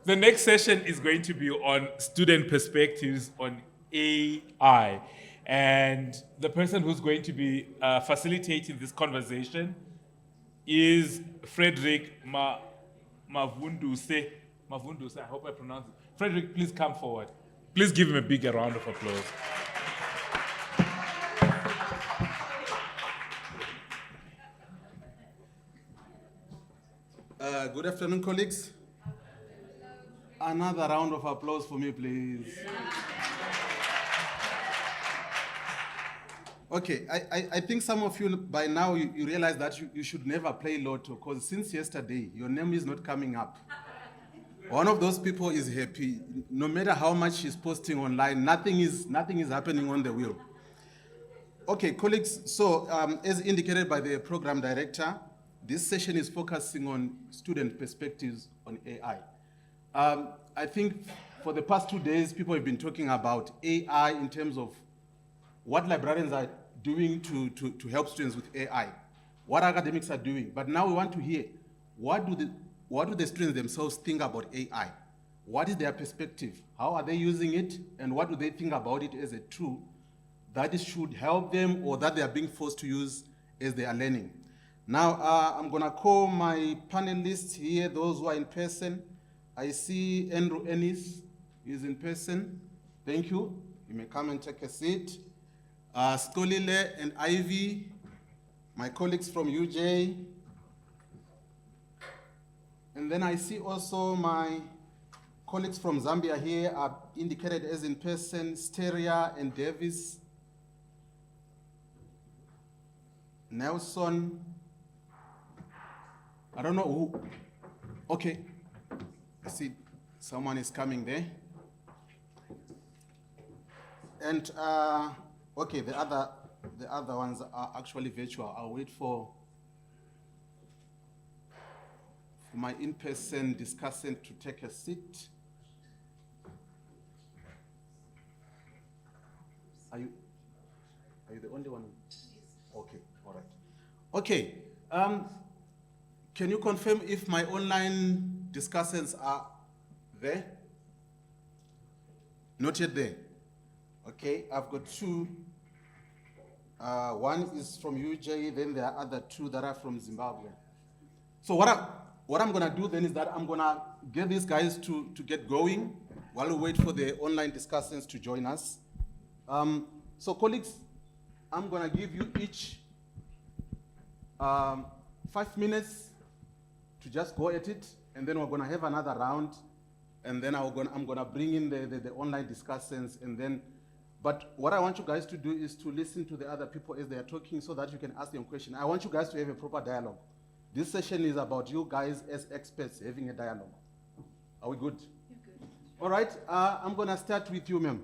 The next session is going to be on student perspectives on AI. And the person who's going to be facilitating this conversation is Frederick Mavunduse. Mavunduse, I hope I pronounced it. Frederick, please come forward. Please give him a big round of applause. Good afternoon, colleagues. Another round of applause for me, please. Okay, I think some of you, by now, you realize that you should never play Lotto, because since yesterday, your name is not coming up. One of those people is happy. No matter how much she's posting online, nothing is happening on the wheel. Okay, colleagues, so as indicated by the program director, this session is focusing on student perspectives on AI. I think for the past 2 days, people have been talking about AI in terms of what librarians are doing to help students with AI, what academics are doing. But now we want to hear, what do the students themselves think about AI? What is their perspective? How are they using it? And what do they think about it as a tool that it should help them or that they are being forced to use as they are learning? Now, I'm gonna call my panelists here, those who are in person. I see Andrew Ennis is in person. Thank you. You may come and take a seat. Stolile and Ivy, my colleagues from UJ. And then I see also my colleagues from Zambia here are indicated as in person, Steria and Davis. Nelson. I don't know who. Okay. I see someone is coming there. And okay, the other ones are actually virtual. I'll wait for my in-person discussant to take a seat. Are you the only one? Okay, all right. Okay. Can you confirm if my online discussants are there? Not yet there. Okay, I've got two. One is from UJ, then there are other two that are from Zimbabwe. So what I'm gonna do then is that I'm gonna get these guys to get going while we wait for the online discussants to join us. So colleagues, I'm gonna give you each 5 minutes to just go at it, and then we're gonna have another round, and then I'm gonna bring in the online discussants, and then, but what I want you guys to do is to listen to the other people as they are talking so that you can ask them questions. I want you guys to have a proper dialogue. This session is about you guys as experts having a dialogue. Are we good? You're good. All right, I'm gonna start with you, ma'am.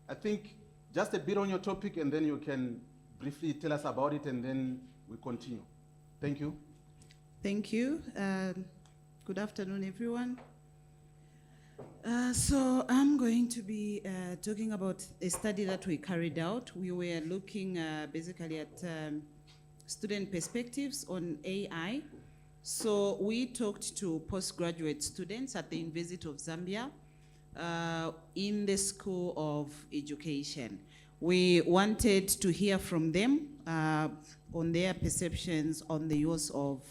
I think just a bit on your topic, and then you can briefly tell us about it, and then we continue. Thank you. Thank you. Good afternoon, everyone. So I'm going to be talking about a study that we carried out. We were looking basically at student perspectives on AI. So we talked to postgraduate students at the University of Zambia in the School of Education. We wanted to hear from them on their perceptions on the use of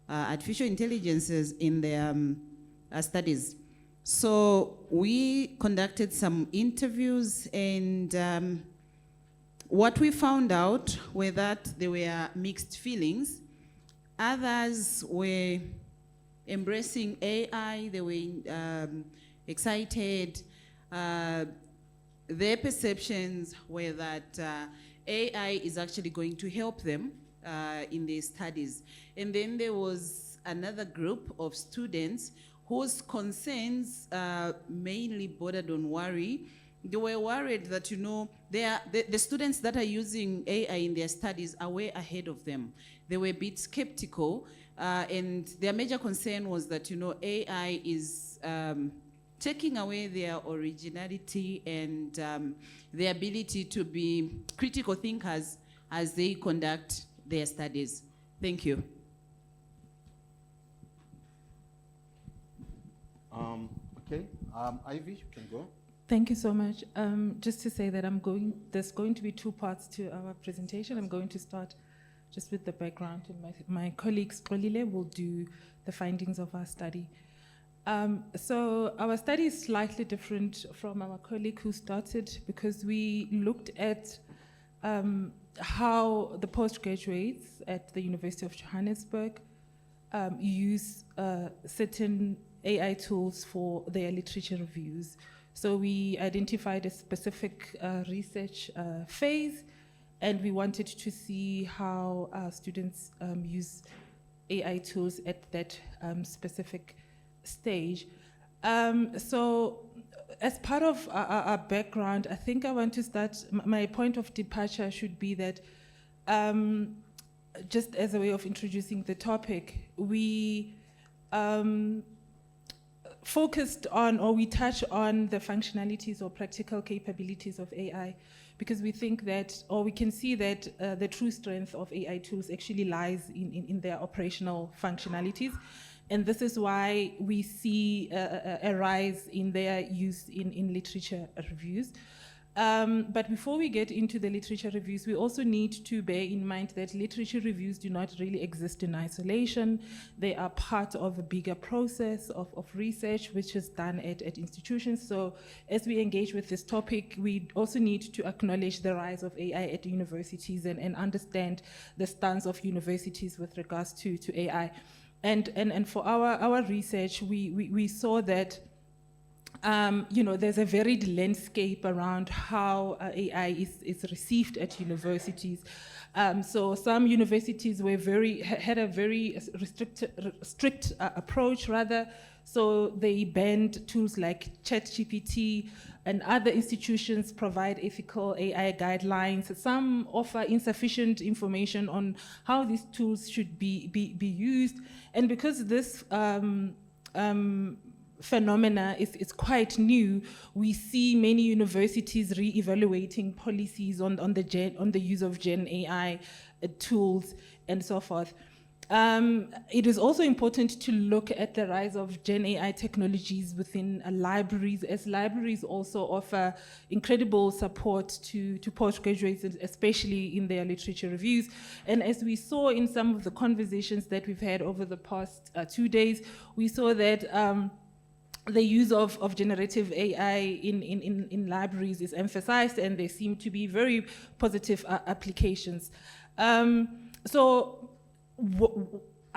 artificial intelligences in their studies. So we conducted some interviews, and what we found out were that there were mixed feelings. Others were embracing AI, they were excited. Their perceptions were that AI is actually going to help them in their studies. And then there was another group of students whose concerns mainly bordered on worry. They were worried that, you know, the students that are using AI in their studies are way ahead of them. They were a bit skeptical, and their major concern was that, you know, AI is taking away their originality and their ability to be critical thinkers as they conduct their studies. Thank you. Okay, Ivy, you can go. Thank you so much. Just to say that there's going to be two parts to our presentation. I'm going to start just with the background, and my colleague Xolile will do the findings of our study. So our study is slightly different from our colleague who started, because we looked at how the postgraduates at the University of Johannesburg use certain AI tools for their literature reviews. So we identified a specific research phase, and we wanted to see how students use AI tools at that specific stage. So as part of our background, I think I want to start, my point of departure should be that just as a way of introducing the topic, we focused on, or we touch on, the functionalities or practical capabilities of AI, because we think that, or we can see that the true strength of AI tools actually lies in their operational functionalities. And this is why we see a rise in their use in literature reviews. But before we get into the literature reviews, we also need to bear in mind that literature reviews do not really exist in isolation. They are part of a bigger process of research, which is done at institutions. So as we engage with this topic, we also need to acknowledge the rise of AI at universities and understand the stance of universities with regards to AI. And for our research, we saw that there's a varied landscape around how AI is received at universities. So some universities had a very strict approach, rather. So they banned tools like ChatGPT, and other institutions provide ethical AI guidelines. Some offer insufficient information on how these tools should be used. And because this phenomena is quite new, we see many universities re-evaluating policies on the use of Gen AI tools and so forth. It is also important to look at the rise of Gen AI technologies within libraries, as libraries also offer incredible support to postgraduates, especially in their literature reviews. And as we saw in some of the conversations that we've had over the past 2 days, we saw that the use of generative AI in libraries is emphasized, and there seem to be very positive applications.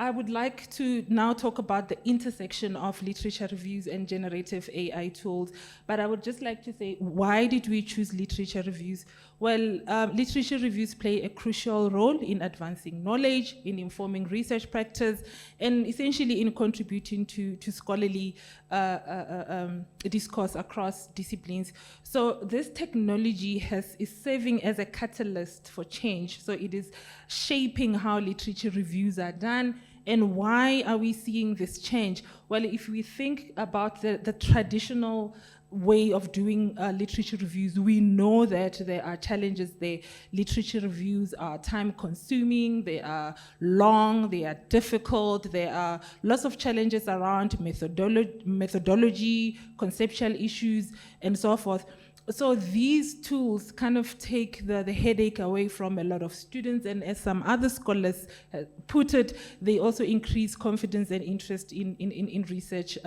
I would like to now talk about the intersection of literature reviews and generative AI tools, but I would just like to say, why did we choose literature reviews? Well, literature reviews play a crucial role in advancing knowledge, in informing research practice, and essentially in contributing to scholarly discourse across disciplines. So this technology is serving as a catalyst for change. So it is shaping how literature reviews are done. And why are we seeing this change? Well, if we think about the traditional way of doing literature reviews, we know that there are challenges there. Literature reviews are time-consuming, they are long, they are difficult, there are lots of challenges around methodology, conceptual issues, and so forth. So these tools kind of take the headache away from a lot of students, and as some other scholars put it, they also increase confidence and interest in research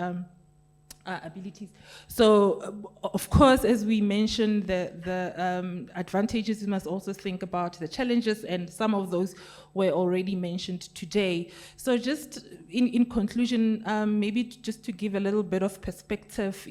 abilities. So, of course, as we mentioned, the advantages, we must also think about the challenges, and some of those were already mentioned today. So just in conclusion, maybe just to give a little bit of perspective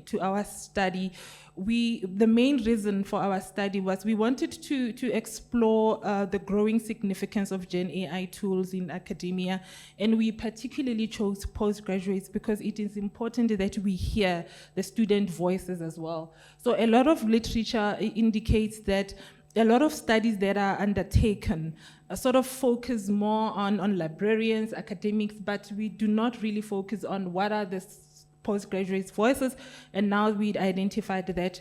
to our study, the main reason for our study was we wanted to explore the growing significance of Gen AI tools in academia, and we particularly chose postgraduates because it is important that we hear the student voices as well. So a lot of literature indicates that a lot of studies that are undertaken sort of focus more on librarians, academics, but we do not really focus on what are the postgraduates' voices, and now we'd identified that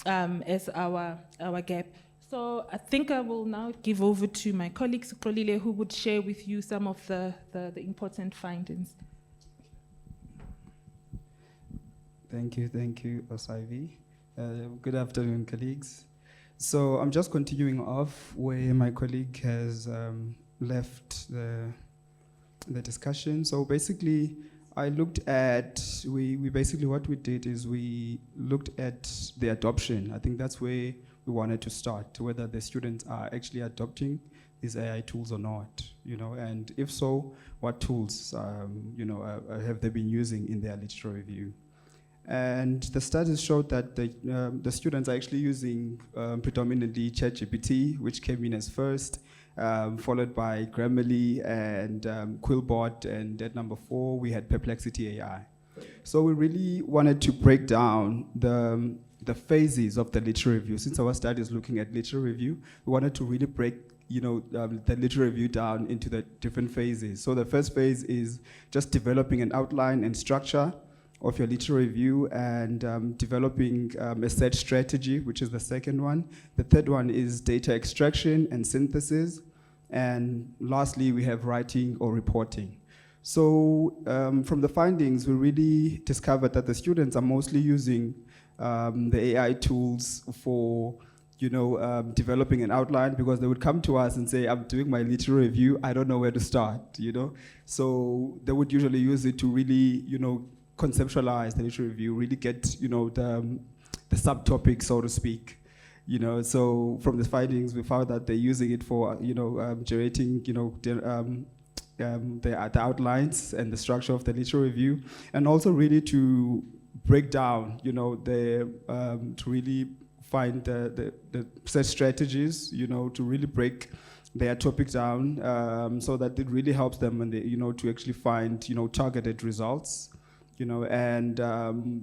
as our gap. So I think I will now give over to my colleague, Xolile, who would share with you some of the important findings. Thank you, Osaivi. Good afternoon, colleagues. So I'm just continuing off where my colleague has left the discussion. So basically, I looked at, we basically, what we did is we looked at the adoption. I think that's where we wanted to start, whether the students are actually adopting these AI tools or not, and if so, what tools, have they been using in their literature review. And the studies showed that the students are actually using predominantly ChatGPT, which came in as first, followed by Grammarly and Quillbot, and at number 4, we had Perplexity AI. So we really wanted to break down the phases of the literature review. Since our study is looking at literature review, we wanted to really break the literature review down into the different phases. So the first phase is just developing an outline and structure of your literature review, and developing a set strategy, which is the second one. The third one is data extraction and synthesis. And lastly, we have writing or reporting. So from the findings, we really discovered that the students are mostly using the AI tools for developing an outline, because they would come to us and say, I'm doing my literature review, I don't know where to start, So they would usually use it to really, conceptualize the literature review, really get, the subtopic, so to speak. So from the findings, we found that they're using it for, generating, the outlines and the structure of the literature review, and also really to break down, to really find the set strategies, to really break their topic down, so that it really helps them when they, to actually find, targeted results. And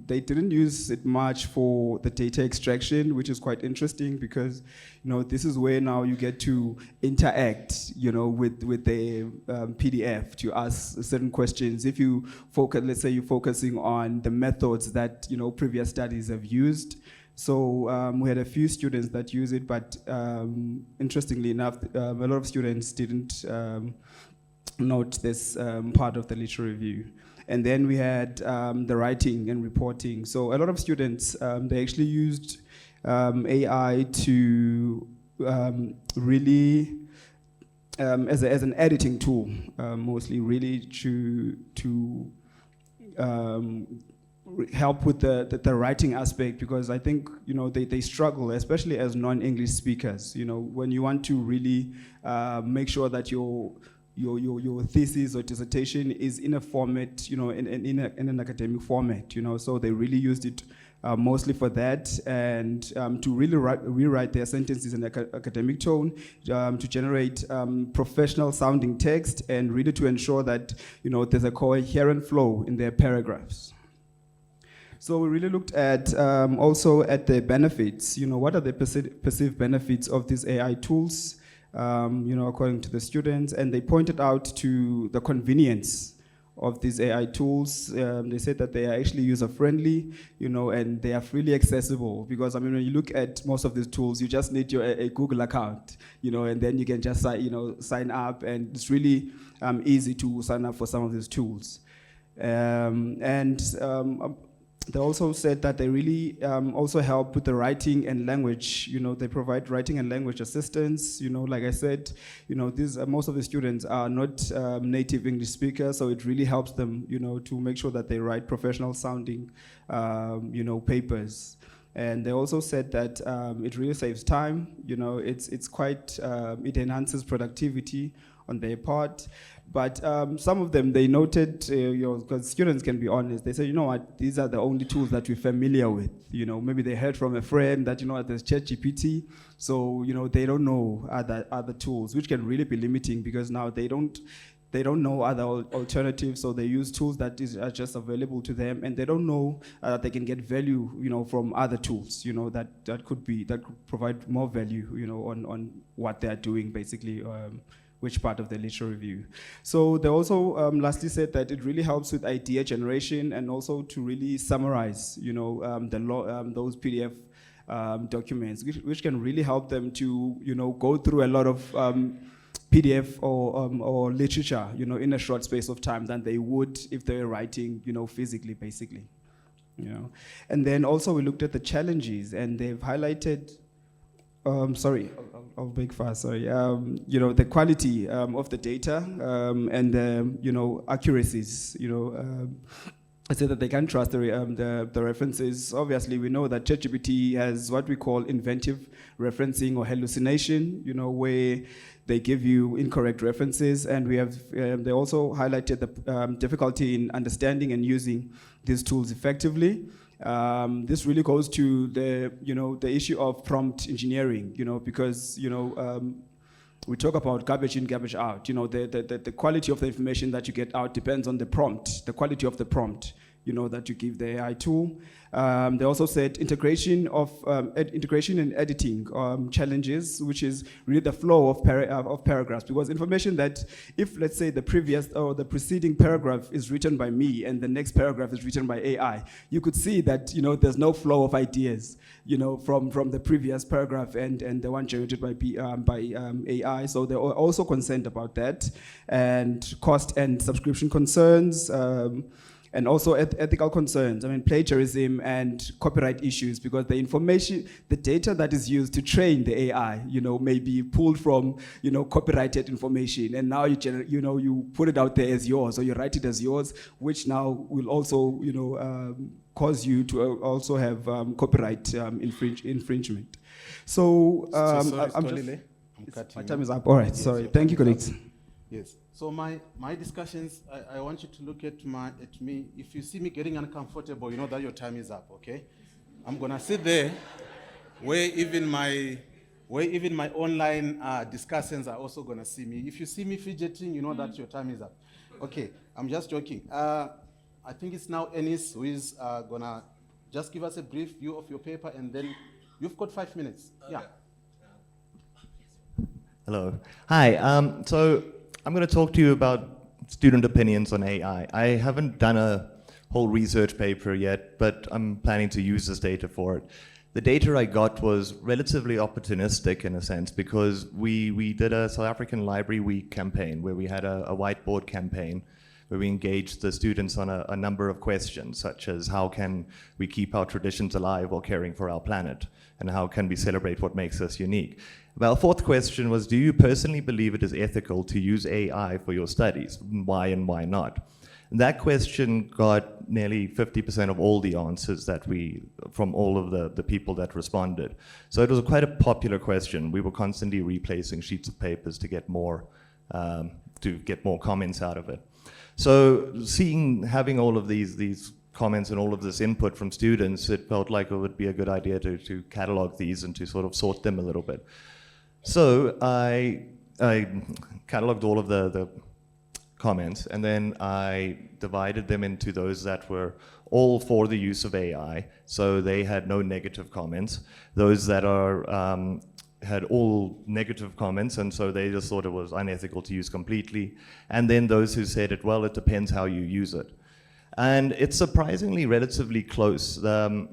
they didn't use it much for the data extraction, which is quite interesting because, this is where now you get to interact, with the PDF to ask certain questions. If you focus, let's say you're focusing on the methods that, previous studies have used. So we had a few students that use it, but interestingly enough, a lot of students didn't note this part of the literature review. And then we had the writing and reporting. So a lot of students, they actually used AI to really, as an editing tool, mostly really to help with the writing aspect, because I think, they struggle, especially as non-English speakers, when you want to really make sure that your thesis or dissertation is in a format, in an academic format, so they really used it mostly for that, and to really rewrite their sentences in academic tone, to generate professional sounding text, and really to ensure that, there's a coherent flow in their paragraphs. So we really looked at also at the benefits, what are the perceived benefits of these AI tools, according to the students, and they pointed out to the convenience of these AI tools. They said that they are actually user-friendly, and they are freely accessible, because, when you look at most of these tools, you just need a Google account, and then you can just, sign up, and it's really easy to sign up for some of these tools. They also said that they really also help with the writing and language. They provide writing and language assistance. Like I said, these most of the students are not native English speakers, so it really helps them, to make sure that they write professional sounding, papers. And they also said that it really saves time. It's quite, it enhances productivity on their part. But some of them, they noted, because students can be honest, they say, these are the only tools that we're familiar with. Maybe they heard from a friend that, there's ChatGPT, so, they don't know other tools, which can really be limiting, because now they don't know other alternatives, so they use tools that are just available to them, and they don't know that they can get value, from other tools, that could provide more value, on what they are doing, basically, which part of the literature review. So they also lastly said that it really helps with idea generation, and also to really summarize, those PDF documents, which can really help them to, go through a lot of PDF or literature, in a short space of time than they would if they were writing, physically, basically. you know. And then also we looked at the challenges, and they've highlighted, I'll make fast, sorry. You know, the quality of the data and the, you know, accuracies, you know. I said that they can't trust the references. Obviously, we know that ChatGPT has what we call inventive referencing or hallucination, you know, where they give you incorrect references, and we have. They also highlighted the difficulty in understanding and using these tools effectively. This really goes to the, you know, the issue of prompt engineering, you know, because, you know, we talk about garbage in, garbage out. You know, the quality of the information that you get out depends on the prompt, the quality of the prompt, you know, that you give the AI tool. They also said integration and editing challenges, which is really the flow of paragraphs. Because information that, if let's say the previous or the preceding paragraph is written by me and the next paragraph is written by AI, you could see that, you know, there's no flow of ideas, you know, from the previous paragraph and the one generated by AI. So they were also concerned about that, and cost and subscription concerns. And also ethical concerns, I mean, plagiarism and copyright issues, because the information, the data that is used to train the AI, you know, may be pulled from, you know, copyrighted information, and now you put it out there as yours, or you write it as yours, which now will also, you know, cause you to also have copyright infringement. So, sorry, I'm Stolile, my time is up. All right, Yes, sorry. your Thank you, time is colleagues. Yes. So my discussions, I want you to look at me. If you see me getting uncomfortable, you know that your time is up, okay? I'm gonna sit there where even my online discussants are also gonna see me. If you see me fidgeting, you know that your time is up. Okay, I'm just joking. I think it's now Ennis who is gonna just give us a brief view of your paper, and then you've got 5 minutes. Yeah. Hello. Hi. So I'm going to talk to you about student opinions on AI. I haven't done a whole research paper yet, but I'm planning to use this data for it. The data I got was relatively opportunistic in a sense, because we did a South African Library Week campaign where we had a whiteboard campaign where we engaged the students on a number of questions, such as how can we keep our traditions alive while caring for our planet, and how can we celebrate what makes us unique. Well, our fourth question was, do you personally believe it is ethical to use AI for your studies? Why and why not? And that question got nearly 50% of all the answers from all of the people that responded. So it was quite a popular question. We were constantly replacing sheets of papers to get more comments out of it. So having all of these comments and all of this input from students, it felt like it would be a good idea to catalog these and to sort of sort them a little bit. So I cataloged all of the comments, and then I divided them into those that were all for the use of AI, so they had no negative comments. Those that had all negative comments, and so they just thought it was unethical to use completely. And then those who said it depends how you use it. And it's surprisingly relatively close. So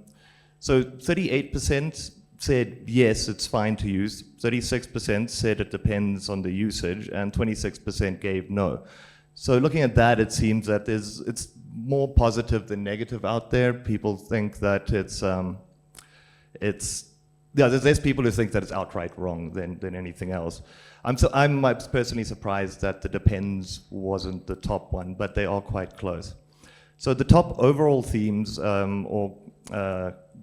38% said yes, it's fine to use. 36% said it depends on the usage, and 26% gave no. So looking at that, it seems that it's more positive than negative out there. People think that there's less people who think that it's outright wrong than anything else. I'm personally surprised that the depends wasn't the top one, but they are quite close. So the top overall themes or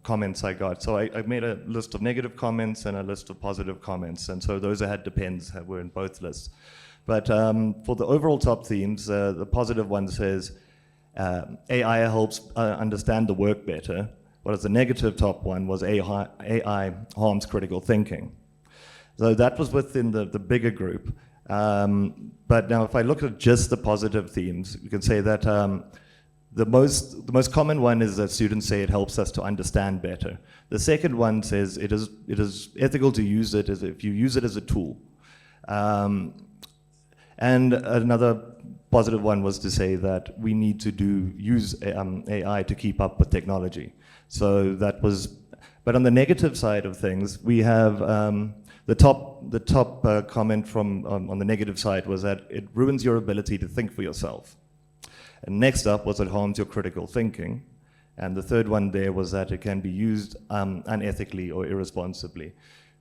comments I got. So I made a list of negative comments and a list of positive comments, and so those that had depends were in both lists. But for the overall top themes, the positive one says AI helps understand the work better, whereas the negative top one was AI harms critical thinking. So that was within the bigger group. But now if I look at just the positive themes, you can say that the most common one is that students say it helps us to understand better. The second one says it is ethical to use it as if you use it as a tool. And another positive one was to say that we need to use AI to keep up with technology. So that was, but on the negative side of things, we have the top comment from on the negative side was that it ruins your ability to think for yourself. And next up was it harms your critical thinking. And the third one there was that it can be used unethically or irresponsibly.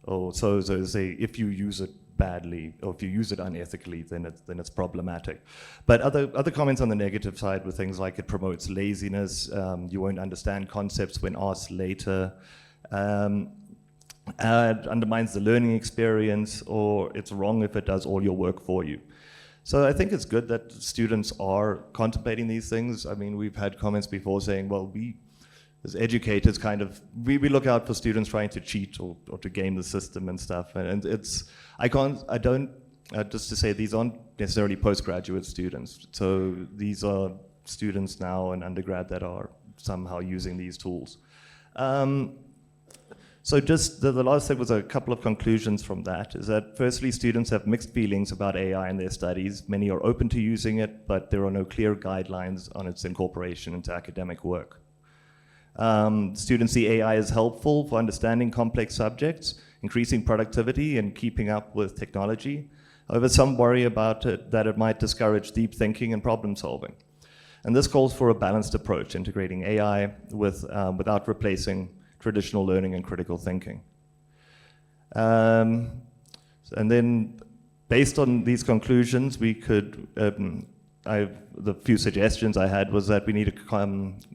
Or so say if you use it badly or if you use it unethically, then it's problematic. But other comments on the negative side were things like it promotes laziness, you won't understand concepts when asked later, it undermines the learning experience, or it's wrong if it does all your work for you. So I think it's good that students are contemplating these things. I mean, we've had comments before saying, well, we as educators we look out for students trying to cheat or to game the system and stuff. And just to say, these aren't necessarily postgraduate students. So these are students now in undergrad that are somehow using these tools. So just the last thing was a couple of conclusions from that, is that firstly, students have mixed feelings about AI in their studies. Many are open to using it, but there are no clear guidelines on its incorporation into academic work. Students see AI as helpful for understanding complex subjects, increasing productivity, and keeping up with technology. However, some worry about it, that it might discourage deep thinking and problem solving. And this calls for a balanced approach, integrating AI without replacing traditional learning and critical thinking. And then, based on these conclusions, we could, the few suggestions I had was that we need to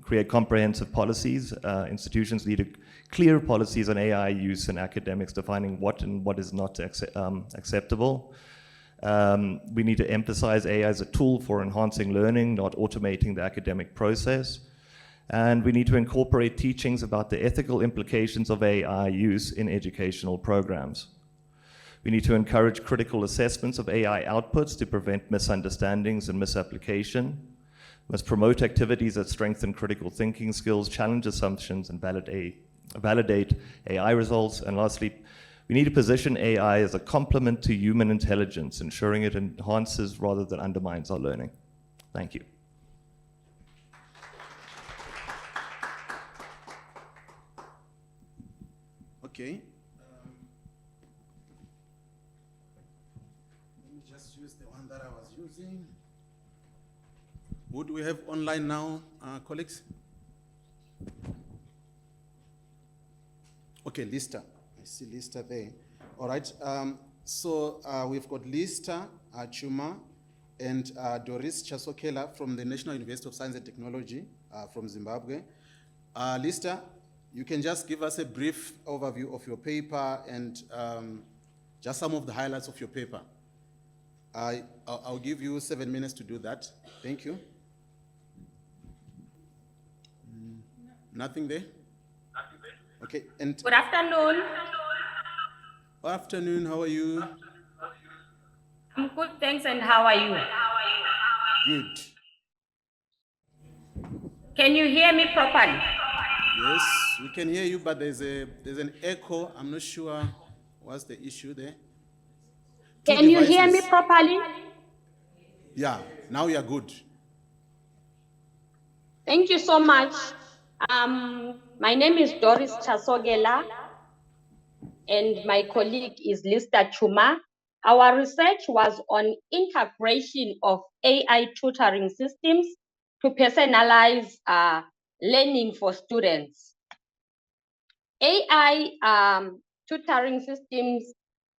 create comprehensive policies. Institutions need to clear policies on AI use in academics, defining what and what is not acceptable. We need to emphasize AI as a tool for enhancing learning, not automating the academic process. And we need to incorporate teachings about the ethical implications of AI use in educational programs. We need to encourage critical assessments of AI outputs to prevent misunderstandings and misapplication. We must promote activities that strengthen critical thinking skills, challenge assumptions, and validate AI results. And lastly, we need to position AI as a complement to human intelligence, ensuring it enhances rather than undermines our learning. Thank you. Okay. Let me just use the one that I was using. Would we have online now, colleagues? Okay, Lista. I see Lista there. All right. So we've got Lista Chuma and Doris Chasokela from the National University of Science and Technology from Zimbabwe. Lista, you can just give us a brief overview of your paper and just some of the highlights of your paper. I'll give you 7 minutes to do that. Thank you. Nothing there? Okay. And good afternoon. good afternoon. How are you? I'm good, thanks. And how are you? Good. Can you hear me properly? Yes, we can hear you, but there's an echo. I'm not sure what's the issue there. Can you hear me properly? Yeah, now you're good. Thank you so much. My name is Doris Chasogela, and my colleague is Lista Chuma. Our research was on integration of AI tutoring systems to personalize learning for students. AI tutoring systems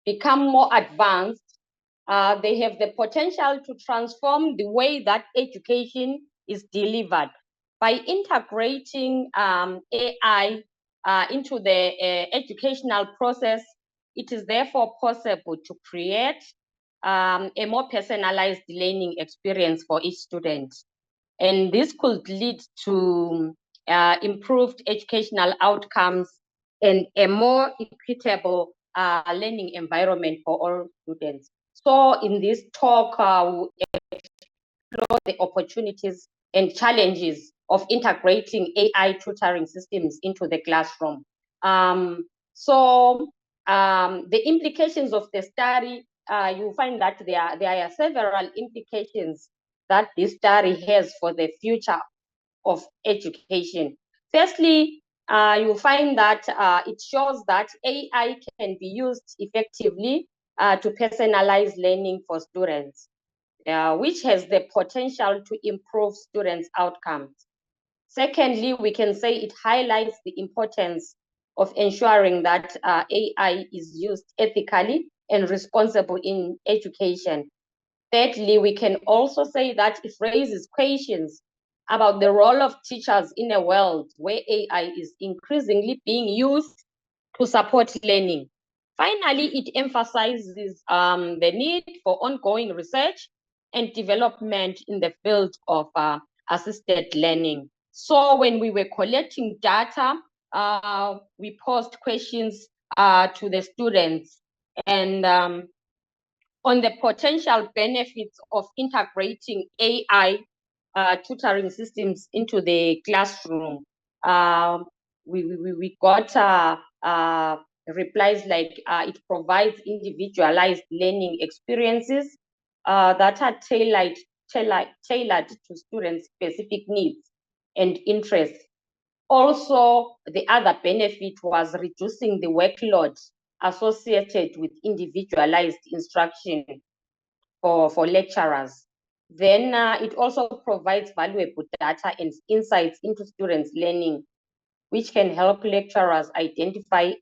become more advanced. They have the potential to transform the way that education is delivered. By integrating AI into the educational process, it is therefore possible to create a more personalized learning experience for each student. And this could lead to improved educational outcomes and a more equitable learning environment for all students. So in this talk, we'll explore the opportunities and challenges of integrating AI tutoring systems into the classroom. The implications of the study, you find that there are several implications that this study has for the future of education. Firstly, you find that it shows that AI can be used effectively to personalize learning for students, which has the potential to improve students' outcomes. Secondly, we can say it highlights the importance of ensuring that AI is used ethically and responsible in education. Thirdly, we can also say that it raises questions about the role of teachers in a world where AI is increasingly being used to support learning. Finally, it emphasizes the need for ongoing research and development in the field of assisted learning. So when we were collecting data, we posed questions to the students and on the potential benefits of integrating AI tutoring systems into the classroom. We got replies like it provides individualized learning experiences that are tailored to students' specific needs and interests. Also, the other benefit was reducing the workload associated with individualized instruction for lecturers. Then it also provides valuable data and insights into students' learning, which can help lecturers identify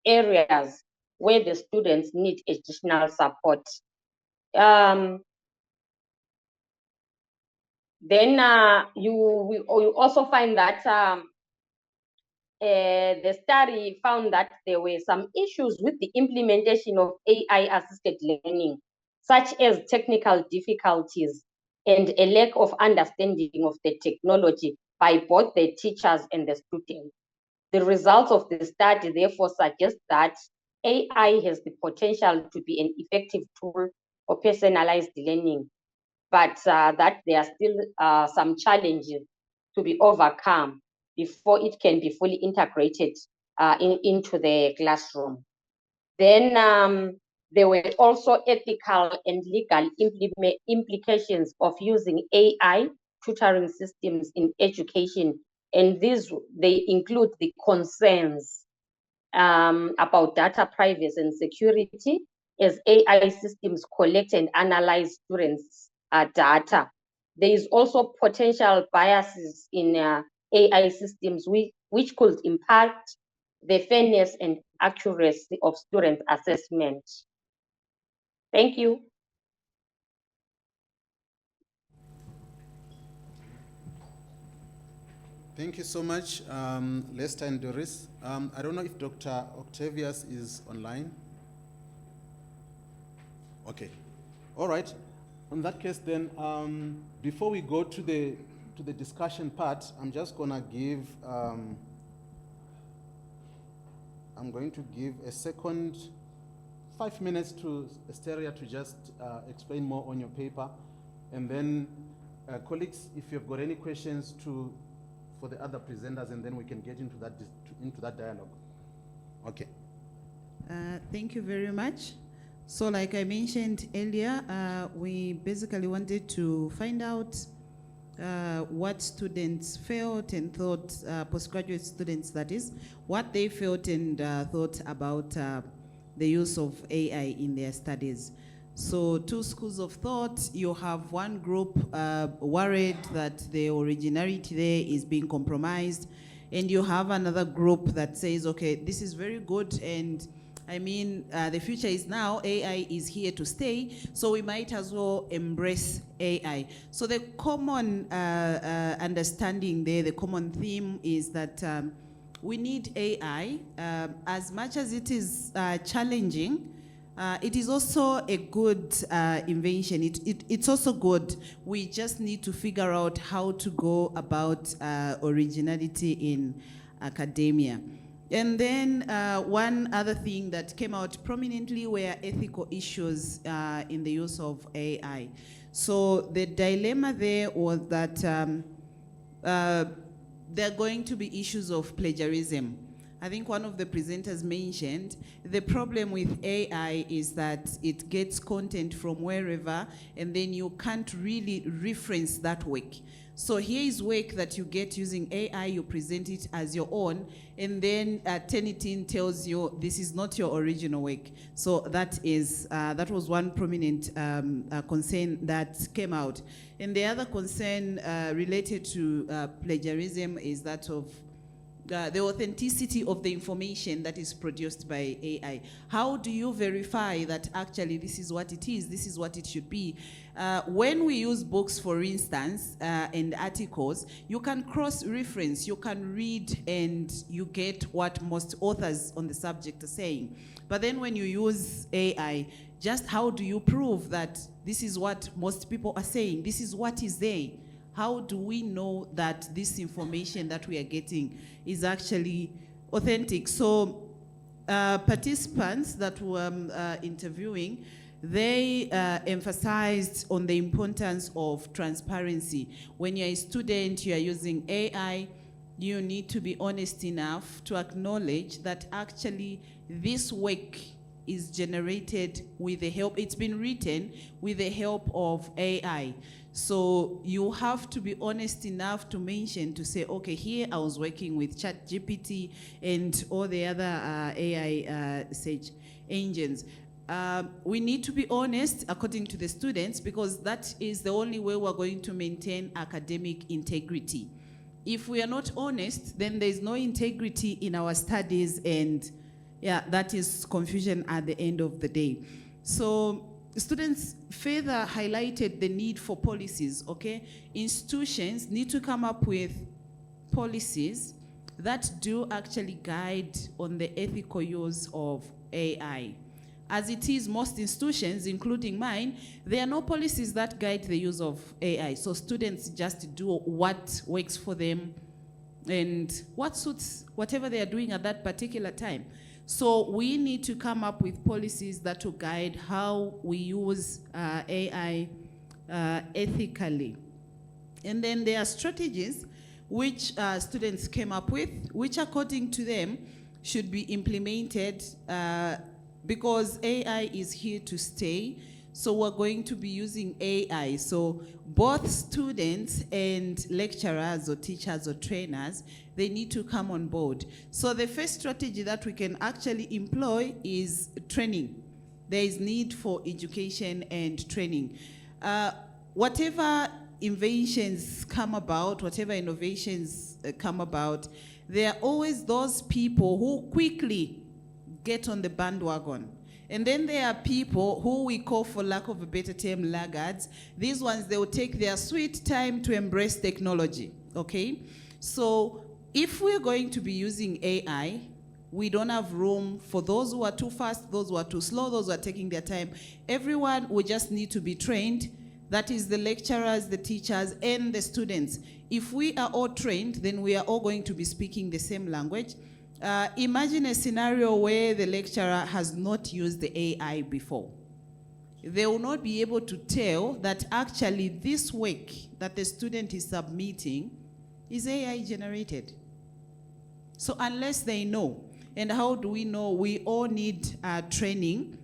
areas where the students need additional support. Then you also find that the study found that there were some issues with the implementation of AI-assisted learning, such as technical difficulties and a lack of understanding of the technology by both the teachers and the students. The results of the study therefore suggest that AI has the potential to be an effective tool for personalized learning, but that there are still some challenges to be overcome before it can be fully integrated into the classroom. Then there were also ethical and legal implications of using AI tutoring systems in education, and they include the concerns about data privacy and security as AI systems collect and analyze students' data. There is also potential biases in AI systems which could impact the fairness and accuracy of student assessment. Thank you. Thank you so much, Lester and Doris. I don't know if Dr. Octavius is online. Okay. All right. In that case, then, before we go to the discussion part, I'm just gonna give I'm going to give a second 5 minutes to Asteria to just explain more on your paper, and then colleagues, if you've got any questions for the other presenters, and then we can get into that dialogue. Okay. Thank you very much. So like I mentioned earlier, we basically wanted to find out what students felt and thought, postgraduate students that is, what they felt and thought about the use of AI in their studies. So two schools of thought. You have one group worried that the originality there is being compromised, and you have another group that says, okay, this is very good, and I mean, the future is now, AI is here to stay, so we might as well embrace AI. So the common understanding there, the common theme is that we need AI. As much as it is challenging, it is also a good invention. It's also good. We just need to figure out how to go about originality in academia. And then one other thing that came out prominently were ethical issues in the use of AI. So the dilemma there was that there are going to be issues of plagiarism. I think one of the presenters mentioned, the problem with AI is that it gets content from wherever, and then you can't really reference that work. So here is work that you get using AI, you present it as your own, and then Turnitin tells you this is not your original work. So that was one prominent concern that came out. And the other concern related to plagiarism is that of the authenticity of the information that is produced by AI. How do you verify that actually this is what it is, this is what it should be? When we use books, for instance, and articles, you can cross-reference, you can read and you get what most authors on the subject are saying. But then when you use AI, just how do you prove that this is what most people are saying, this is what is there? How do we know that this information that we are getting is actually authentic? So participants that were interviewing, they emphasized on the importance of transparency. When you're a student, you are using AI, you need to be honest enough to acknowledge that actually this work is generated with the help, it's been written with the help of AI. So you have to be honest enough to mention, to say, okay, here I was working with ChatGPT and all the other AI search engines. We need to be honest according to the students, because that is the only way we're going to maintain academic integrity. If we are not honest, then there's no integrity in our studies, and yeah, that is confusion at the end of the day. So students further highlighted the need for policies, okay? Institutions need to come up with policies that do actually guide on the ethical use of AI. As it is, most institutions, including mine, there are no policies that guide the use of AI. So students just do what works for them and what suits whatever they are doing at that particular time. So we need to come up with policies that will guide how we use AI ethically. And then there are strategies which students came up with, which according to them should be implemented because AI is here to stay. So we're going to be using AI. So both students and lecturers or teachers or trainers, they need to come on board. So the first strategy that we can actually employ is training. There is need for education and training. Whatever inventions come about, whatever innovations come about, there are always those people who quickly get on the bandwagon. And then there are people who we call, for lack of a better term, laggards. These ones, they will take their sweet time to embrace technology, okay? So if we're going to be using AI, we don't have room for those who are too fast, those who are too slow, those who are taking their time. Everyone will just need to be trained. That is the lecturers, the teachers, and the students. If we are all trained, then we are all going to be speaking the same language. Imagine a scenario where the lecturer has not used the AI before. They will not be able to tell that actually this work that the student is submitting is AI generated. So unless they know, and how do we know? We all need training,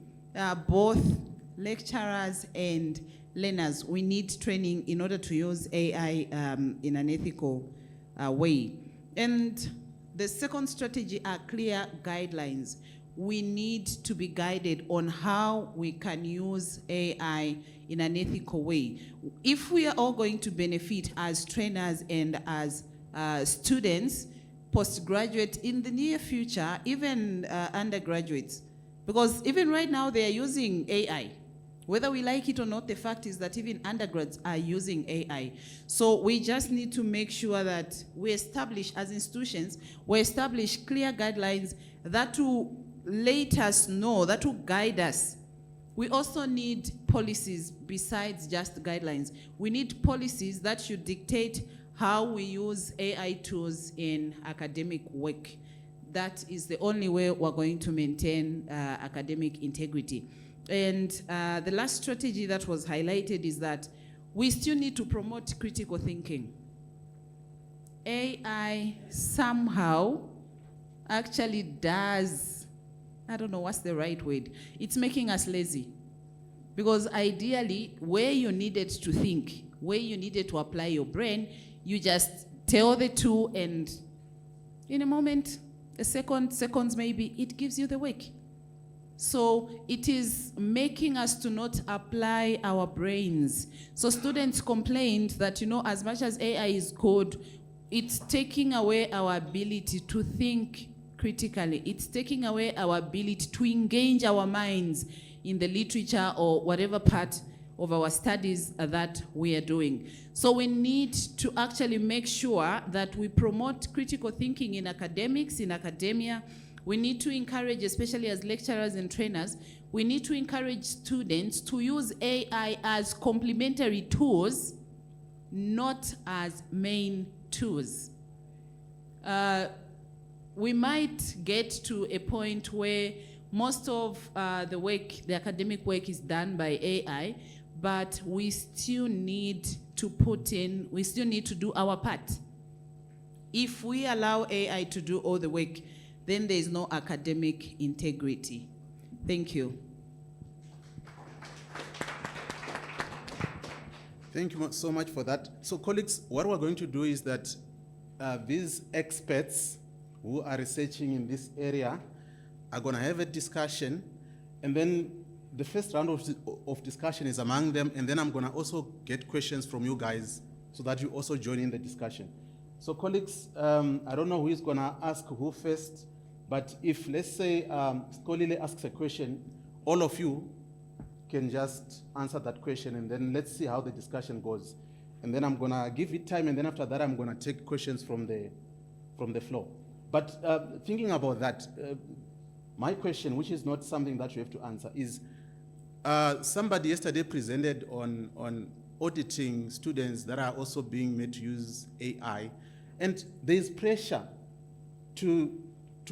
both lecturers and learners. We need training in order to use AI in an ethical way. And the second strategy are clear guidelines. We need to be guided on how we can use AI in an ethical way. If we are all going to benefit as trainers and as students, postgraduate in the near future, even undergraduates, because even right now they are using AI. Whether we like it or not, the fact is that even undergrads are using AI. So we just need to make sure that we establish, as institutions, we establish clear guidelines that will let us know, that will guide us. We also need policies besides just guidelines. We need policies that should dictate how we use AI tools in academic work. That is the only way we're going to maintain academic integrity. And the last strategy that was highlighted is that we still need to promote critical thinking. AI somehow actually does, I don't know what's the right word, it's making us lazy. Because ideally, where you needed to think, where you needed to apply your brain, you just tell the tool and in a moment, seconds maybe, it gives you the work. So it is making us to not apply our brains. So students complained that, as much as AI is good, it's taking away our ability to think critically. It's taking away our ability to engage our minds in the literature or whatever part of our studies that we are doing. So we need to actually make sure that we promote critical thinking in academics, in academia. We need to encourage, especially as lecturers and trainers, we need to encourage students to use AI as complementary tools, not as main tools. We might get to a point where most of the work, the academic work, is done by AI, but we still need to we still need to do our part. If we allow AI to do all the work, then there is no academic integrity. Thank you. Thank you so much for that. So colleagues, what we're going to do is that these experts who are researching in this area are going to have a discussion, and then the first round of discussion is among them, and then I'm going to also get questions from you guys so that you also join in the discussion. So colleagues, I don't know who is going to ask who first, but if, let's say, Skolile asks a question, all of you can just answer that question, and then let's see how the discussion goes. And then I'm going to give it time, and then after that, I'm going to take questions from the floor. But thinking about that, my question, which is not something that you have to answer, is somebody yesterday presented on auditing students that are also being made to use AI, and there is pressure to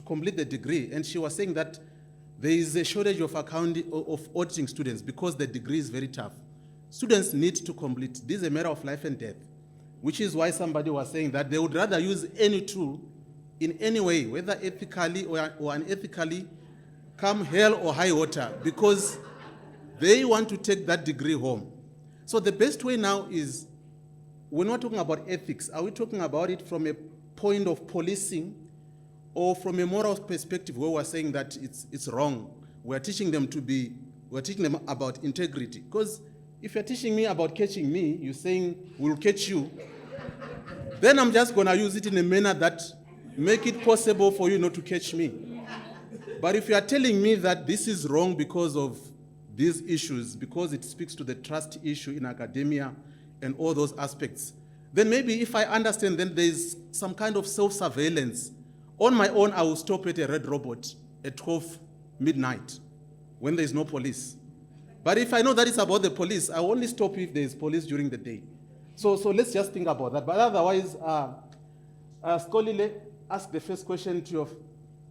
complete the degree, and she was saying that there is a shortage of auditing students because the degree is very tough. Students need to complete. This is a matter of life and death, which is why somebody was saying that they would rather use any tool in any way, whether ethically or unethically, come hell or high water, because they want to take that degree home. So the best way now is, we're not talking about ethics. Are we talking about it from a point of policing or from a moral perspective where we're saying that it's wrong? We're teaching them about integrity. Because if you're teaching me about catching me, you're saying we'll catch you, then I'm just gonna use it in a manner that make it possible for you not to catch me. But if you are telling me that this is wrong because of these issues, because it speaks to the trust issue in academia and all those aspects, then maybe if I understand, then there's some kind of self-surveillance. On my own, I will stop at a red robot at 12 midnight when there's no police. But if I know that it's about the police, I only stop if there's police during the day. So let's just think about that. But otherwise, Skolile, ask the first question to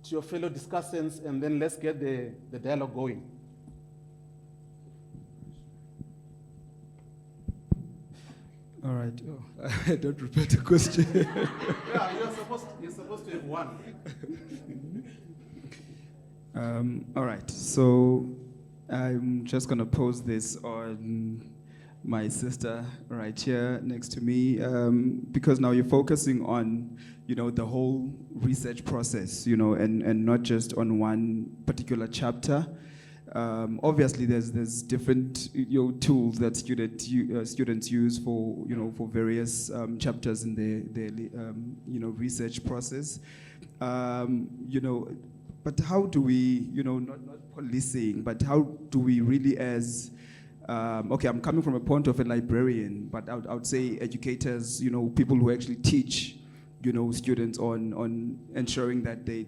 your fellow discussants, and then let's get the dialogue going. All right. Oh, I don't repeat the question. Yeah, you're supposed to have one. All right. So I'm just going to pose this on my sister right here next to me, because now you're focusing on, the whole research process, and not just on one particular chapter. Obviously, there's different tools that students use for for various chapters in their research process. But how do we not policing, but how do we really as okay, I'm coming from a point of a librarian, but I would say educators, people who actually teach students on ensuring that they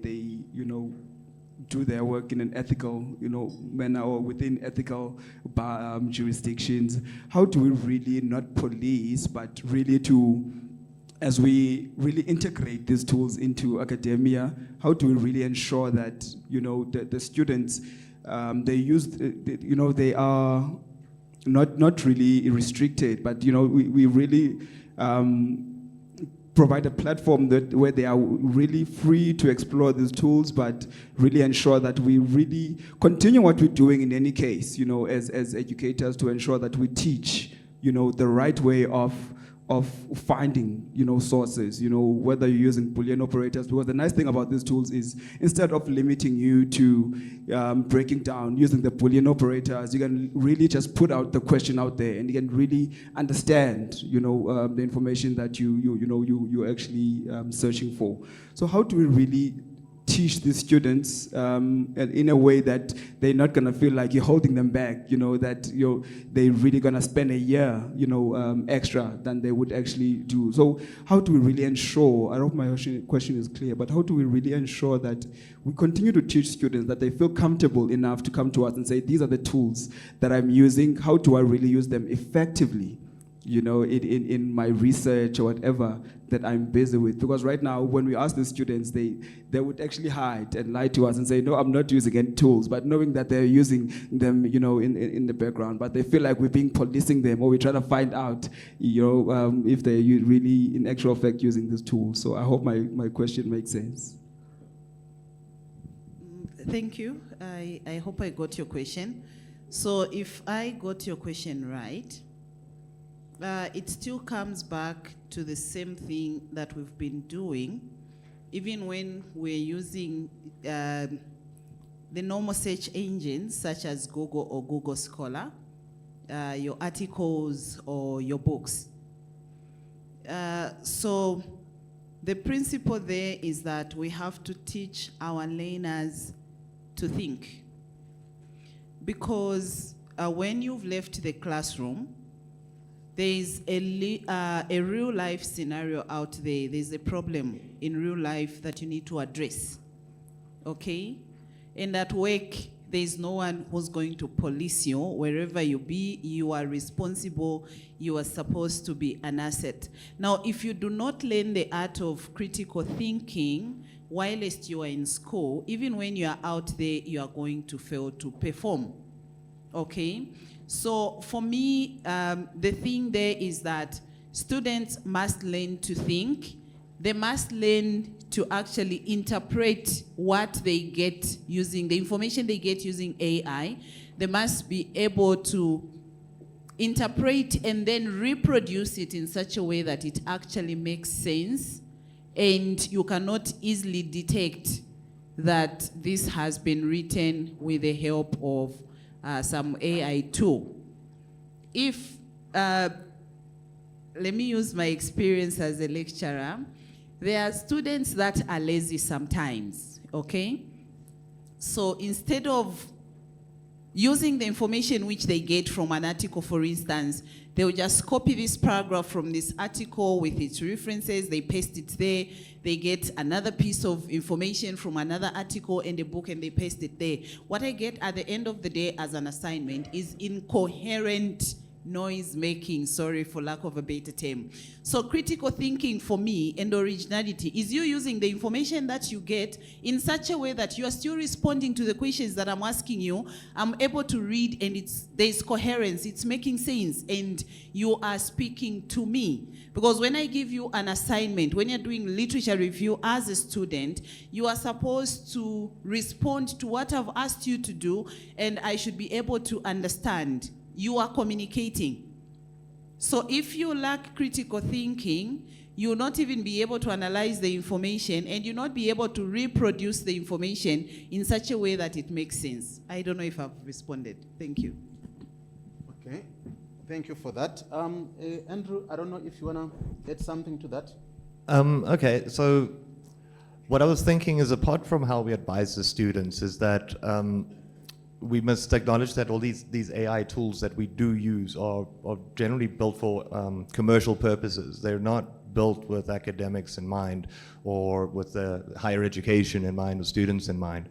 do their work in an ethical, manner or within ethical jurisdictions. How do we really not police, but really as we really integrate these tools into academia, how do we really ensure that, the students, they are not really restricted, but, we really provide a platform where they are really free to explore these tools, but really ensure that we really continue what we're doing in any case, as educators, to ensure that we teach, the right way of finding, sources, whether you're using Boolean operators, because the nice thing about these tools is instead of limiting you to breaking down using the Boolean operators, you can really just put out the question out there, and you can really understand, the information that you're actually searching for. So how do we really teach these students in a way that they're not going to feel like you're holding them back, that they're really going to spend a year, extra than they would actually do. So how do we really ensure, I hope my question is clear, but how do we really ensure that we continue to teach students that they feel comfortable enough to come to us and say, these are the tools that I'm using, how do I really use them effectively? In my research or whatever that I'm busy with. Because right now, when we ask the students, they would actually hide and lie to us and say, no, I'm not using any tools, but knowing that they're using them, in the background. But they feel like we're being policing them, or we're trying to find out, if they're really, in actual fact, using these tools. So I hope my question makes sense. Thank you. I hope I got your question. So if I got your question right, it still comes back to the same thing that we've been doing, even when we're using the normal search engines such as Google or Google Scholar, your articles or your books. So the principle there is that we have to teach our learners to think. Because when you've left the classroom, there is a real life scenario out there. There's a problem in real life that you need to address, okay? And at work, there's no one who's going to police you. Wherever you be, you are responsible. You are supposed to be an asset. Now, if you do not learn the art of critical thinking whilst you are in school, even when you are out there, you are going to fail to perform, okay? So for me, the thing there is that students must learn to think. They must learn to actually interpret what they get using, the information they get using AI. They must be able to interpret and then reproduce it in such a way that it actually makes sense, and you cannot easily detect that this has been written with the help of some AI tool. If, let me use my experience as a lecturer, there are students that are lazy sometimes, okay? So instead of using the information which they get from an article, for instance, they will just copy this paragraph from this article with its references, they paste it there, they get another piece of information from another article and a book, and they paste it there. What I get at the end of the day as an assignment is incoherent noise making, sorry for lack of a better term. So critical thinking for me and originality is you using the information that you get in such a way that you are still responding to the questions that I'm asking you. I'm able to read, and there's coherence, it's making sense, and you are speaking to me. Because when I give you an assignment, when you're doing literature review as a student, you are supposed to respond to what I've asked you to do, and I should be able to understand. You are communicating. So if you lack critical thinking, you'll not even be able to analyze the information, and you'll not be able to reproduce the information in such a way that it makes sense. I don't know if I've responded. Thank you. Okay, thank you for that. Andrew, I don't know if you want to add something to that. Okay, so what I was thinking is, apart from how we advise the students, is that we must acknowledge that all these AI tools that we do use are generally built for commercial purposes. They're not built with academics in mind, or with the higher education in mind, or students in mind.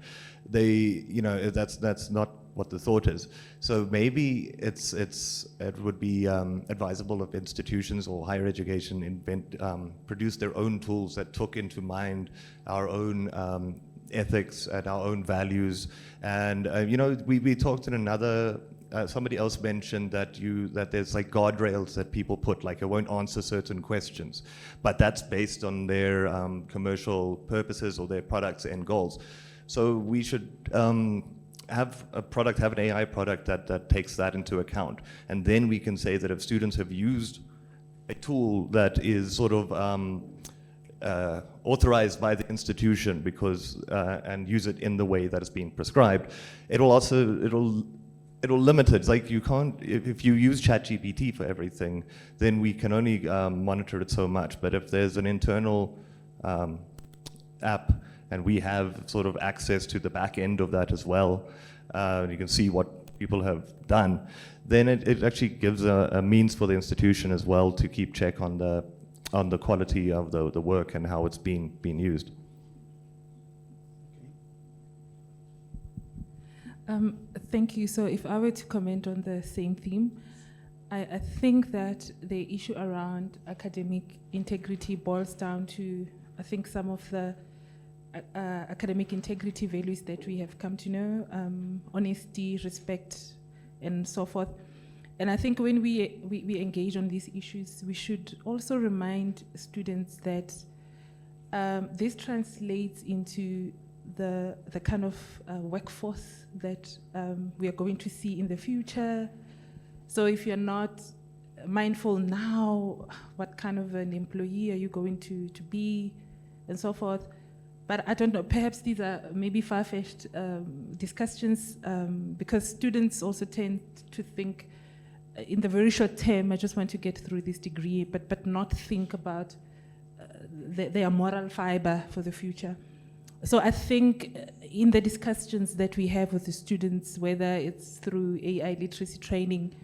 That's not what the thought is. So maybe it would be advisable if institutions or higher education produce their own tools that took into mind our own ethics and our own values. And we talked in another somebody else mentioned that there's like guardrails that people put, like I won't answer certain questions, but that's based on their commercial purposes or their products and goals. So we should have an AI product that takes that into account, and then we can say that if students have used a tool that is sort of authorized by the institution because and use it in the way that is being prescribed, it'll limit it. It's like you can't, if you use ChatGPT for everything, then we can only monitor it so much. But if there's an internal app and we have sort of access to the back end of that as well, you can see what people have done, then it actually gives a means for the institution as well to keep check on the quality of the work and how it's being used. Thank you. So if I were to comment on the same theme, I think that the issue around academic integrity boils down to, I think, some of the academic integrity values that we have come to know, honesty, respect, and so forth. And I think when we engage on these issues, we should also remind students that this translates into the kind of workforce that we are going to see in the future. So if you're not mindful now, what kind of an employee are you going to be, and so forth. But I don't know, perhaps these are maybe far-fetched discussions because students also tend to think in the very short term, I just want to get through this degree, but not think about their moral fiber for the future. So I think in the discussions that we have with the students, whether it's through AI literacy training,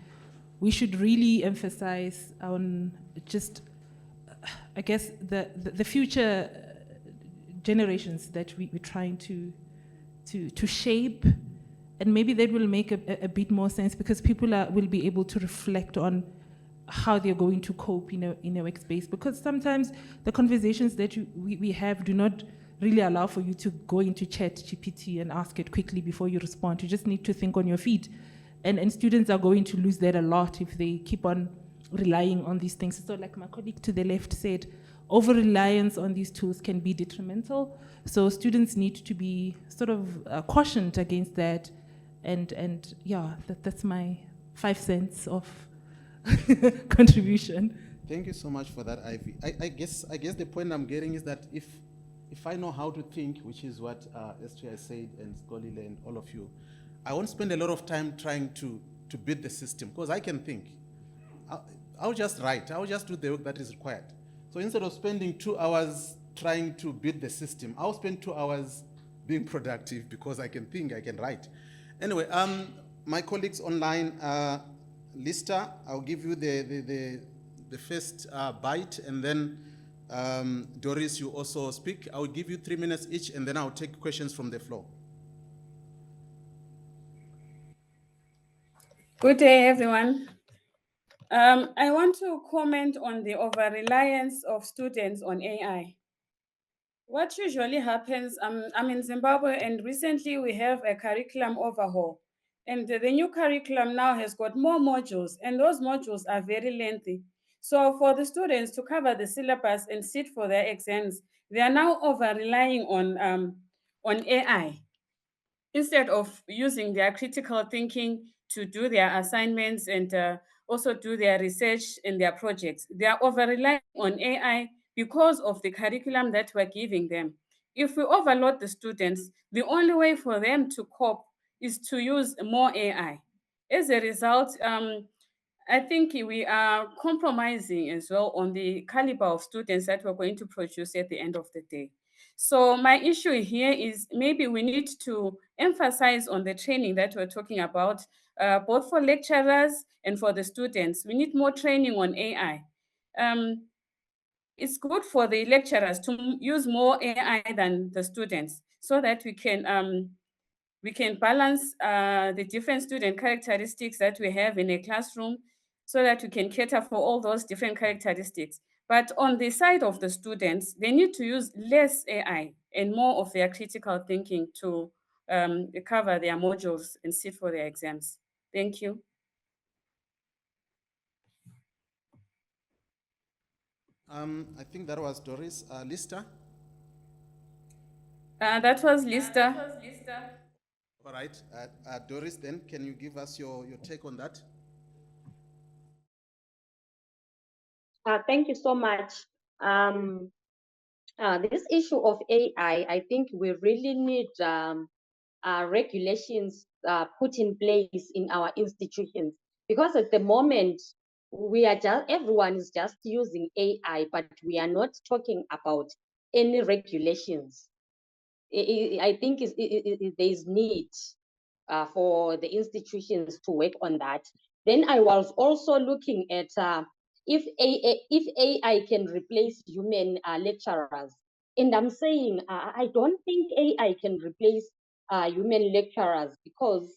we should really emphasize on just, I guess, the future generations that we're trying to shape, and maybe that will make a bit more sense because people will be able to reflect on how they're going to cope in a workspace. Because sometimes the conversations that we have do not really allow for you to go into ChatGPT and ask it quickly before you respond. You just need to think on your feet. And students are going to lose that a lot if they keep on relying on these things. So like my colleague to the left said, over-reliance on these tools can be detrimental. So students need to be sort of cautioned against that. And yeah, that's my 5 cents of contribution. Thank you so much for that, Ivy. I guess the point I'm getting is that if I know how to think, which is what STI said and Skolile and all of you, I won't spend a lot of time trying to beat the system because I can think. I'll just write. I'll just do the work that is required. So instead of spending 2 hours trying to beat the system, I'll spend 2 hours being productive because I can think, I can write. Anyway, my colleagues online, Lista, I'll give you the first bite, and then Doris, you also speak. I'll give you 3 minutes each, and then I'll take questions from the floor. Good day, everyone. I want to comment on the over-reliance of students on AI. What usually happens, I'm in Zimbabwe, and recently we have a curriculum overhaul. And the new curriculum now has got more modules, and those modules are very lengthy. So for the students to cover the syllabus and sit for their exams, they are now over-relying on AI instead of using their critical thinking to do their assignments and also do their research and their projects. They are over-relying on AI because of the curriculum that we're giving them. If we overload the students, the only way for them to cope is to use more AI. As a result, I think we are compromising as well on the caliber of students that we're going to produce at the end of the day. So my issue here is maybe we need to emphasize on the training that we're talking about, both for lecturers and for the students. We need more training on AI. It's good for the lecturers to use more AI than the students so that we can balance the different student characteristics that we have in a classroom so that we can cater for all those different characteristics. But on the side of the students, they need to use less AI and more of their critical thinking to cover their modules and sit for their exams. Thank you. I think that was Doris. Lista? That was Lista. All right. Doris, then, can you give us your take on that? Thank you so much. This issue of AI, I think we really need regulations put in place in our institutions, because at the moment everyone is just using AI, but we are not talking about any regulations. I think there is need for the institutions to work on that. Then I was also looking at if AI can replace human lecturers, and I'm saying I don't think AI can replace human lecturers, because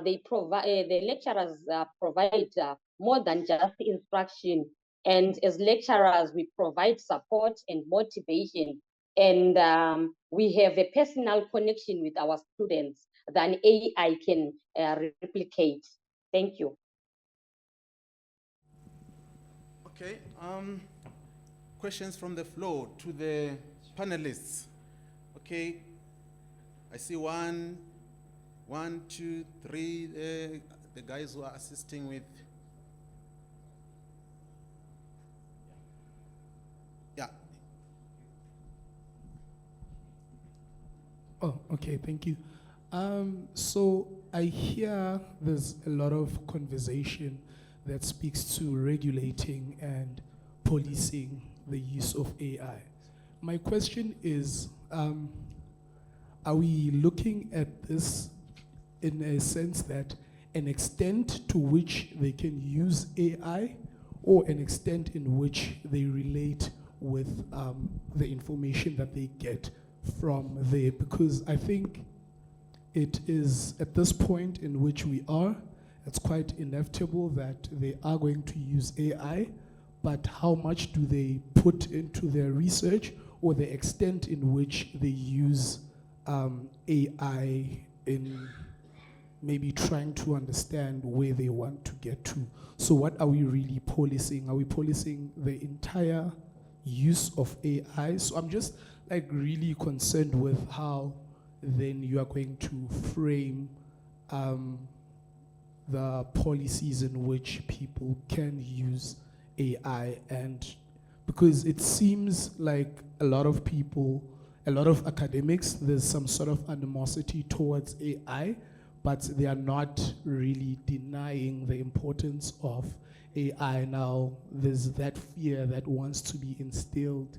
they provide the lecturers provide more than just instruction, and as lecturers we provide support and motivation, and we have a personal connection with our students than AI can replicate. Thank you. Okay. Questions from the floor to the panelists. Okay. I see one, two, three. The guys who are assisting with. Yeah. Oh, okay, thank you. So I hear there's a lot of conversation that speaks to regulating and policing the use of AI. My question is, are we looking at this in a sense that an extent to which they can use AI, or an extent in which they relate with the information that they get from there? Because I think it is at this point in which we are, it's quite inevitable that they are going to use AI, but how much do they put into their research, or the extent in which they use AI in maybe trying to understand where they want to get to? So what are we really policing? Are we policing the entire use of AI? So I'm just like really concerned with how then you are going to frame the policies in which people can use AI. And because it seems like a lot of people, a lot of academics, there's some sort of animosity towards AI, but they are not really denying the importance of AI. Now, there's that fear that wants to be instilled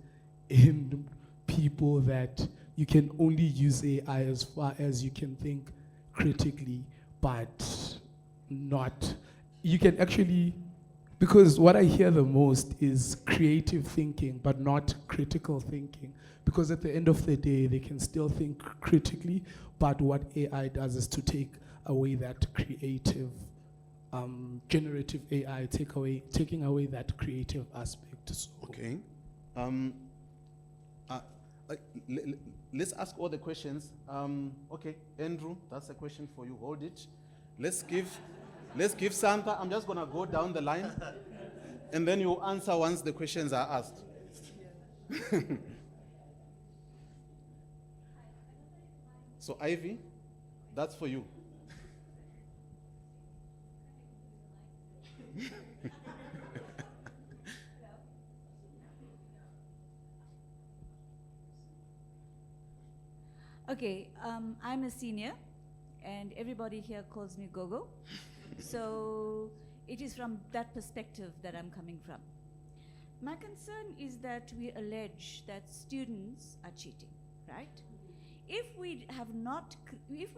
in people that you can only use AI as far as you can think critically, but not, you can actually, because what I hear the most is creative thinking, but not critical thinking. Because at the end of the day, they can still think critically, but what AI does is to take away that creative, generative AI, taking away that creative aspect. So Okay. Let's ask all the questions. Okay, Andrew, that's a question for you. Hold it. Let's give Santa. I'm just gonna go down the line, and then you answer once the questions are asked. So Ivy, that's for you. Okay, I'm a senior, and everybody here calls me Gogo. So it is from that perspective that I'm coming from. My concern is that we allege that students are cheating, right? If we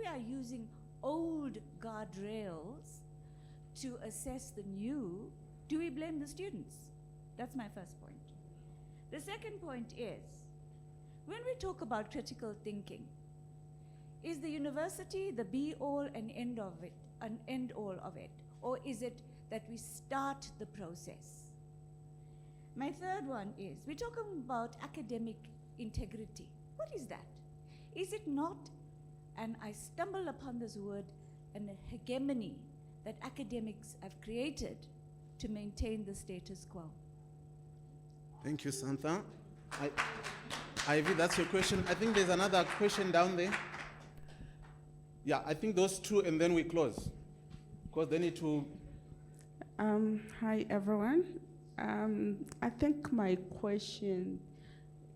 are using old guardrails to assess the new, do we blame the students? That's my first point. The second point is, when we talk about critical thinking, is the university the be-all and end all of it? Or is it that we start the process? My third one is, we're talking about academic integrity. What is that? Is it not, and I stumble upon this word, an hegemony that academics have created to maintain the status quo? Thank you, Santha. Ivy, that's your question. I think there's another question down there. Yeah, I think those two, and then we close. Because they need to... Hi, everyone. I think my question,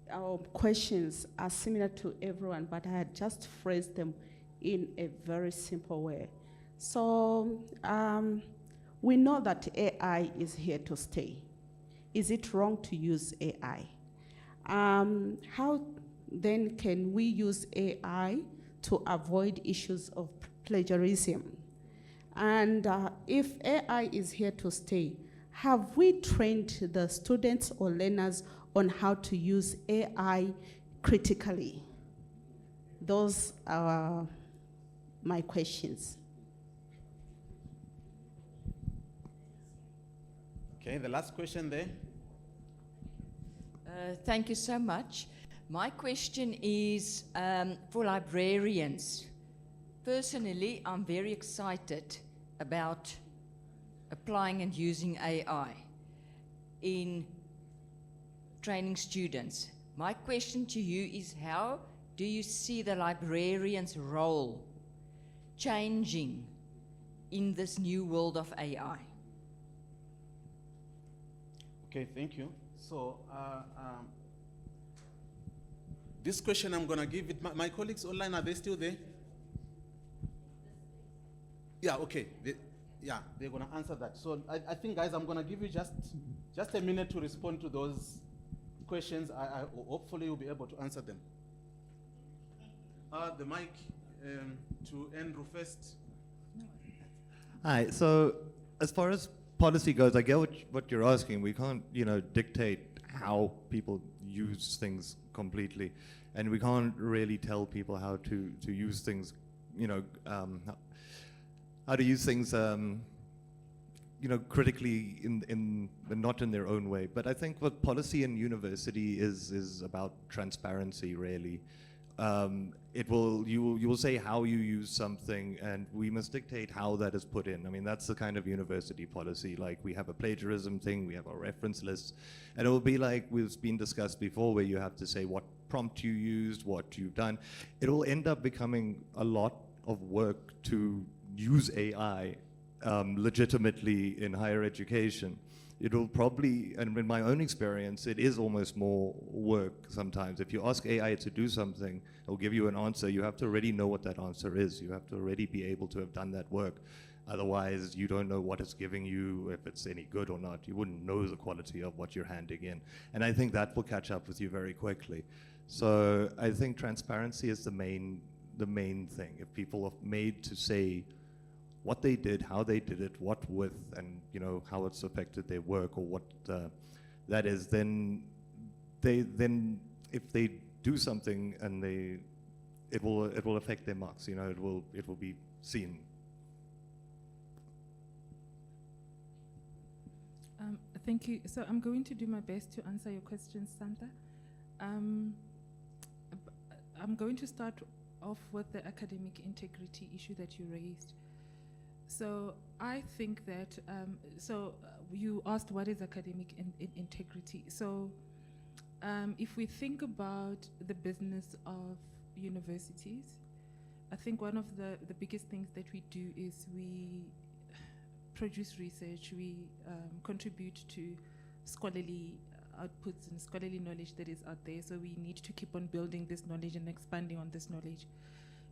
our questions are similar to everyone, but I had just phrased them in a very simple way. So we know that AI is here to stay. Is it wrong to use AI? How then can we use AI to avoid issues of plagiarism? And if AI is here to stay, have we trained the students or learners on how to use AI critically? Those are my questions. Okay, the last question there. Thank you so much. My question is for librarians. Personally, I'm very excited about applying and using AI in training students. My question to you is, how do you see the librarian's role changing in this new world of AI? Okay, thank you. So this question I'm going to give it. My colleagues online, are they still there? Yeah, okay. They're going to answer that. So I think, guys, I'm going to give you just a minute to respond to those questions. Hopefully you'll be able to answer them. The mic to Andrew first. Hi. So as far as policy goes, I get what you're asking. We can't, dictate how people use things completely, and we can't really tell people how to use things, how to use things, critically in not in their own way. But I think what policy in university is about transparency, really. You will say how you use something, and we must dictate how that is put in. I mean, that's the kind of university policy. Like, we have a plagiarism thing, we have our reference lists, and it will be like we've been discussed before, where you have to say what prompt you used, what you've done. It will end up becoming a lot of work to use AI legitimately in higher education. It'll probably, and in my own experience, it is almost more work sometimes. If you ask AI to do something, it'll give you an answer. You have to already know what that answer is. You have to already be able to have done that work. Otherwise, you don't know what it's giving you, if it's any good or not. You wouldn't know the quality of what you're handing in. And I think that will catch up with you very quickly. So I think transparency is the main thing. If people are made to say what they did, how they did it, what with, and how it's affected their work, or what that is, then if they do something and it will affect their marks. It will be seen. Thank you. So I'm going to do my best to answer your questions, Santa. I'm going to start off with the academic integrity issue that you raised. So I think that, you asked what is academic integrity. So if we think about the business of universities, I think one of the biggest things that we do is we produce research, we contribute to scholarly outputs and scholarly knowledge that is out there. So we need to keep on building this knowledge and expanding on this knowledge.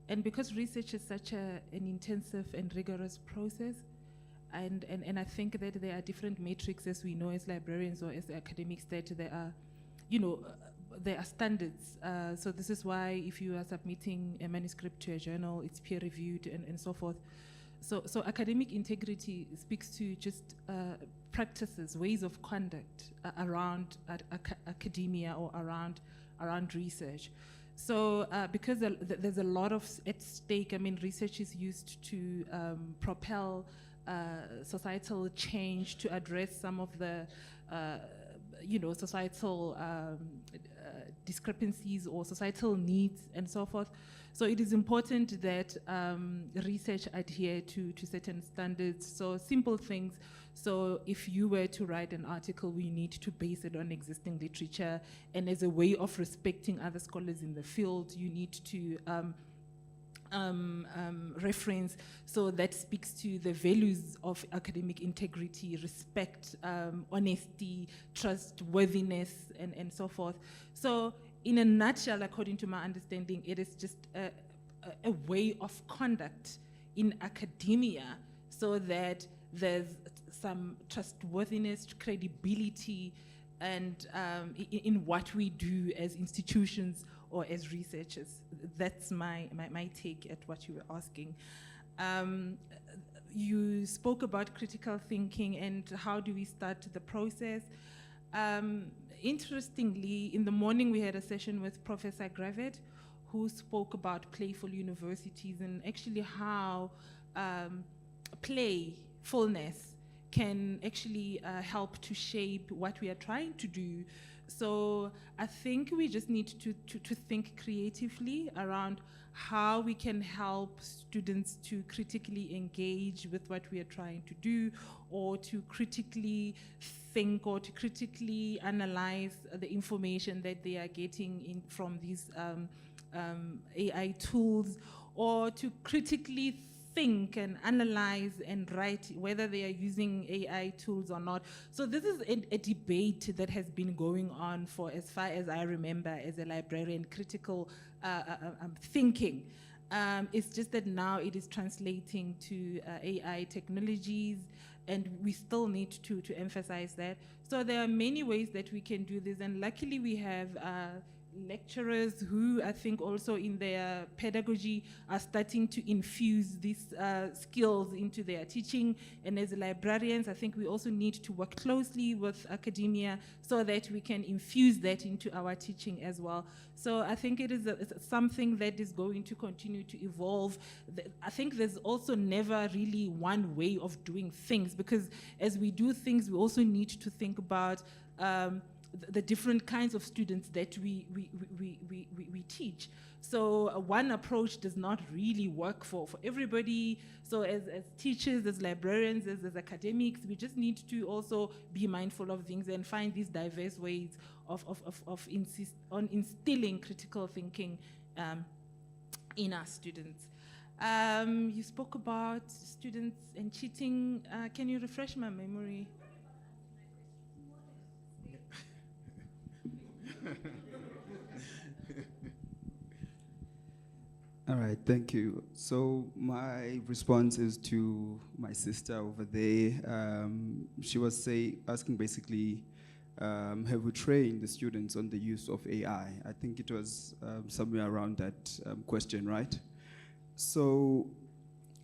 And because research is such an intensive and rigorous process, and I think that there are different metrics, as we know as librarians or as academics, that there are, there are standards. So this is why if you are submitting a manuscript to a journal, it's peer reviewed and so forth. So academic integrity speaks to just practices, ways of conduct around academia or around research. So because there's a lot at stake, I mean, research is used to propel societal change, to address some of the, societal discrepancies or societal needs and so forth. So it is important that research adhere to certain standards. So simple things. So if you were to write an article, we need to base it on existing literature. And as a way of respecting other scholars in the field, you need to reference, so that speaks to the values of academic integrity, respect, honesty, trustworthiness, and so forth. So in a nutshell, according to my understanding, it is just a way of conduct in academia, so that there's some trustworthiness, credibility, and in what we do as institutions or as researchers. That's my take at what you were asking. You spoke about critical thinking and how do we start the process. Interestingly, in the morning we had a session with Professor Gravet, who spoke about playful universities and actually how playfulness can actually help to shape what we are trying to do. So I think we just need to think creatively around how we can help students to critically engage with what we are trying to do, or to critically think or to critically analyze the information that they are getting in from these AI tools, or to critically think and analyze and write whether they are using AI tools or not. So this is a debate that has been going on for as far as I remember as a librarian, critical thinking. It's just that now it is translating to AI technologies, and we still need to emphasize that. So there are many ways that we can do this, and luckily we have lecturers who I think also in their pedagogy are starting to infuse these skills into their teaching. And as librarians, I think we also need to work closely with academia so that we can infuse that into our teaching as well. So I think it is something that is going to continue to evolve. I think there's also never really one way of doing things, because as we do things, we also need to think about the different kinds of students that we teach. So one approach does not really work for everybody. So as teachers, as librarians, as academics, we just need to also be mindful of things and find these diverse ways of instilling critical thinking in our students. You spoke about students and cheating. Can you refresh my memory? All right, thank you. So my response is to my sister over there. She was asking basically, have we trained the students on the use of AI? I think it was somewhere around that question, right? So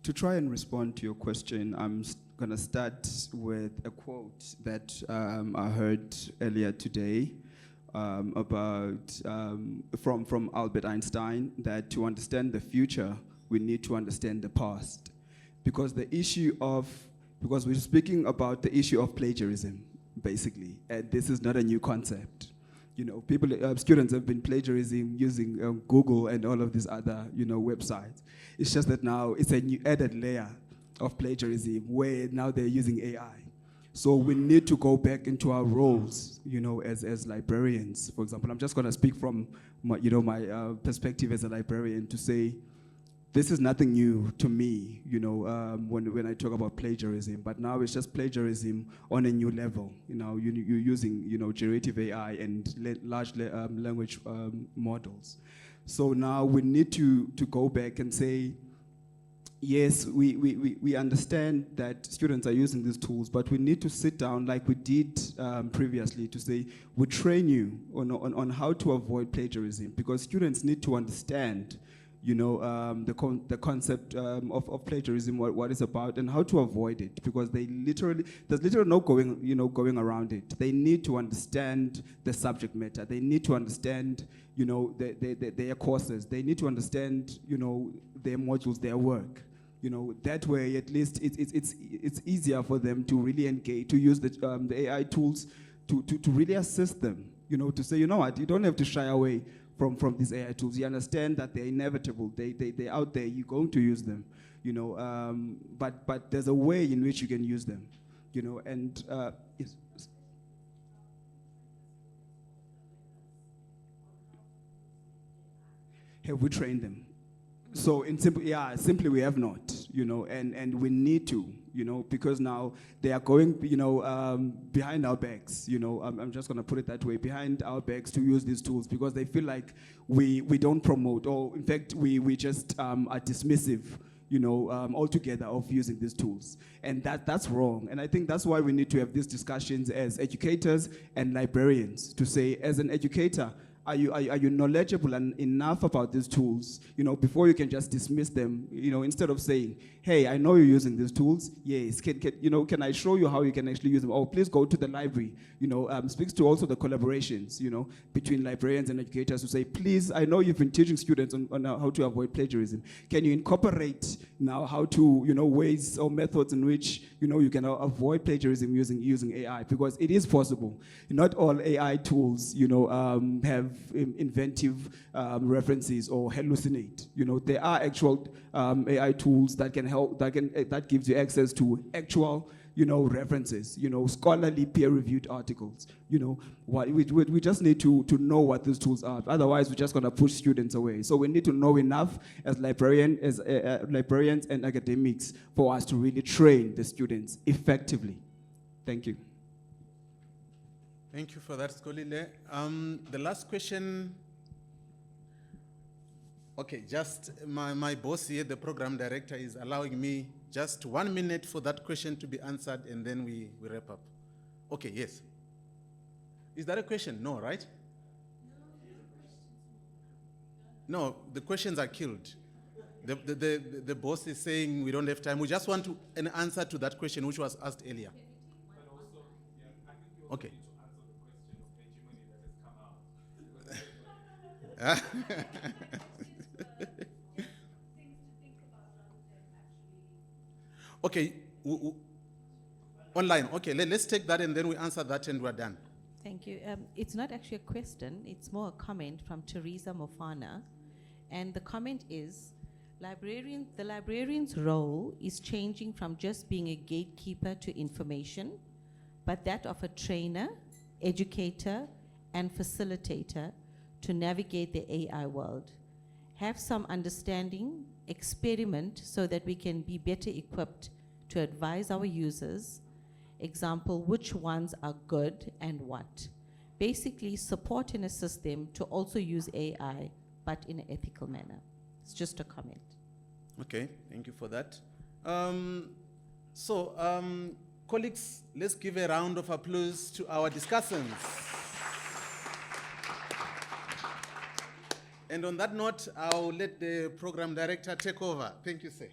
to try and respond to your question, I'm going to start with a quote that I heard earlier today. From Albert Einstein, that to understand the future, we need to understand the past. Because we're speaking about the issue of plagiarism, basically, and this is not a new concept. You know, students have been plagiarizing using Google and all of these other, websites. It's just that now it's a new added layer of plagiarism where now they're using AI. So we need to go back into our roles, as librarians. For example, I'm just going to speak from my perspective as a librarian to say, this is nothing new to me, when I talk about plagiarism. But now it's just plagiarism on a new level. You're using, generative AI and large language models. So now we need to go back and say, yes, we understand that students are using these tools, but we need to sit down like we did previously to say, we train you on how to avoid plagiarism, because students need to understand, the concept of plagiarism, what it's about, and how to avoid it, because there's literally no going around it. They need to understand the subject matter. They need to understand, their courses. They need to understand, their modules, their work. That way, at least it's easier for them to really engage, to use the AI tools to really assist them, to say, you know what, you don't have to shy away from these AI tools. You understand that they're inevitable. They're out there. You're going to use them, but there's a way in which you can use them, and yes. Have we trained them? So simply we have not, and we need to, because now they are going, behind our backs, I'm just going to put it that way, behind our backs to use these tools because they feel like we don't promote, or in fact, we just are dismissive, altogether of using these tools. And that's wrong. And I think that's why we need to have these discussions as educators and librarians to say, as an educator, are you knowledgeable enough about these tools, before you can just dismiss them, instead of saying, hey, I know you're using these tools. Yes, can I show you how you can actually use them? Oh, please go to the library. Speaks to also the collaborations, between librarians and educators to say, please, I know you've been teaching students on how to avoid plagiarism. Can you incorporate now how to, ways or methods in which, you can avoid plagiarism using AI? Because it is possible. Not all AI tools, have inventive references or hallucinate. There are actual AI tools that can help, that gives you access to actual, references, scholarly peer-reviewed articles. We just need to know what these tools are. Otherwise, we're just going to push students away. So we need to know enough as librarians and academics for us to really train the students effectively. Thank you. Thank you for that, Skolile. The last question. Okay, just my boss here, the program director, is allowing me just 1 minute for that question to be answered, and then we wrap up. Okay, yes. Is that a question? No, right? No, the questions are killed. The boss is saying we don't have time. We just want an answer to that question which was asked earlier. Okay. Okay, online. Okay, let's take that and then we answer that and we're done. Thank you. It's not actually a question, it's more a comment from Teresa Mofana. And the comment is, the librarian's role is changing from just being a gatekeeper to information, but that of a trainer, educator, and facilitator to navigate the AI world. Have some understanding, experiment so that we can be better equipped to advise our users. Example, which ones are good and what. Basically, support and assist them to also use AI, but in an ethical manner. It's just a comment. Okay, thank you for that. Colleagues, let's give a round of applause to our discussants. And on that note, I'll let the program director take over. Thank you, sir.